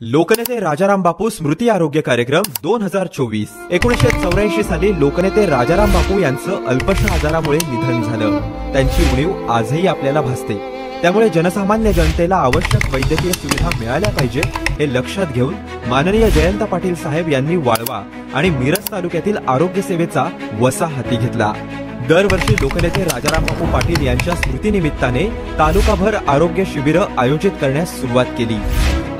लोकनेते राजाराम बापू स्मृती आरोग्य कार्यक्रम 2024। 1984 साली लोकनेते राजाराम बापू यांचं अल्पशा आजारामुळे निधन झालं। त्यांची उणीव आजही आपल्याला भासते। त्यामुळे जनसामान्य जनतेला आवश्यक वैद्यकीय सुविधा मिळाल्या पाहिजे हे लक्षात घेऊन माननीय जयंत पाटील साहेब यांनी वाळवा आणि मिरज तालुक्यातील आरोग्य सेवेचा वसा हाती घेतला। दरवर्षी लोकनेते राजाराम बापू पाटील यांच्या स्मृतीनिमित्ताने तालुकाभर आरोग्य शिबिरं आयोजित करण्यास सुरुवात केली।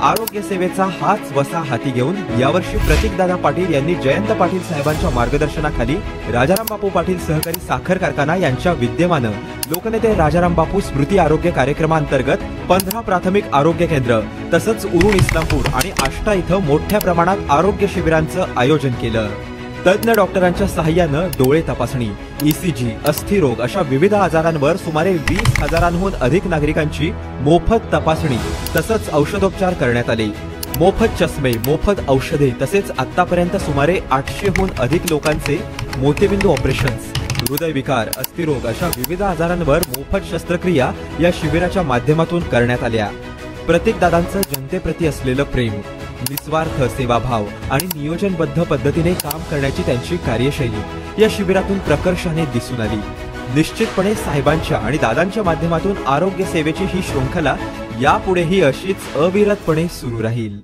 आरोग्य सेवेचा हाच वसा हाती घेऊन यावर्षी प्रतीकदादा पाटील यांनी जयंत पाटील साहेबांच्या मार्गदर्शनाखाली राजाराम बापू पाटील सहकारी साखर कारखाना यांच्या विद्यमानं लोकनेते राजाराम बापू स्मृती आरोग्य कार्यक्रमांतर्गत 15 प्राथमिक आरोग्य केंद्र तसंच उरुण इस्लामपूर आणि आष्टा इथं मोठ्या प्रमाणात आरोग्य शिबिरांचं आयोजन केलं। तज्ञ डॉक्टरांच्या सहाय्यानं डोळे तपासणी, ईसीजी, अस्थिरोग अशा विविध आजारांवर सुमारे 20,000हून अधिक नागरिकांची मोफत तपासणी तसंच औषधोपचार करण्यात आले। मोफत चष्मे, मोफत औषधे तसेच आतापर्यंत सुमारे 800हून अधिक लोकांचे मोतीबिंदू ऑपरेशन्स, हृदयविकार, अस्थिरोग अशा विविध आजारांवर मोफत शस्त्रक्रिया या शिबिराच्या माध्यमातून करण्यात आल्या। प्रतीकदादांचं जनतेप्रती असलेलं प्रेम, निस्वार्थ सेवाभाव आणि नियोजनबद्ध पद्धतीने काम करण्याची त्यांची कार्यशैली या शिबिरातून प्रकर्षाने दिसून आली। निश्चितपणे साहेबांच्या आणि दादांच्या माध्यमातून आरोग्य सेवेची ही शृंखला यापुढेही अशीच अविरतपणे सुरू राहील।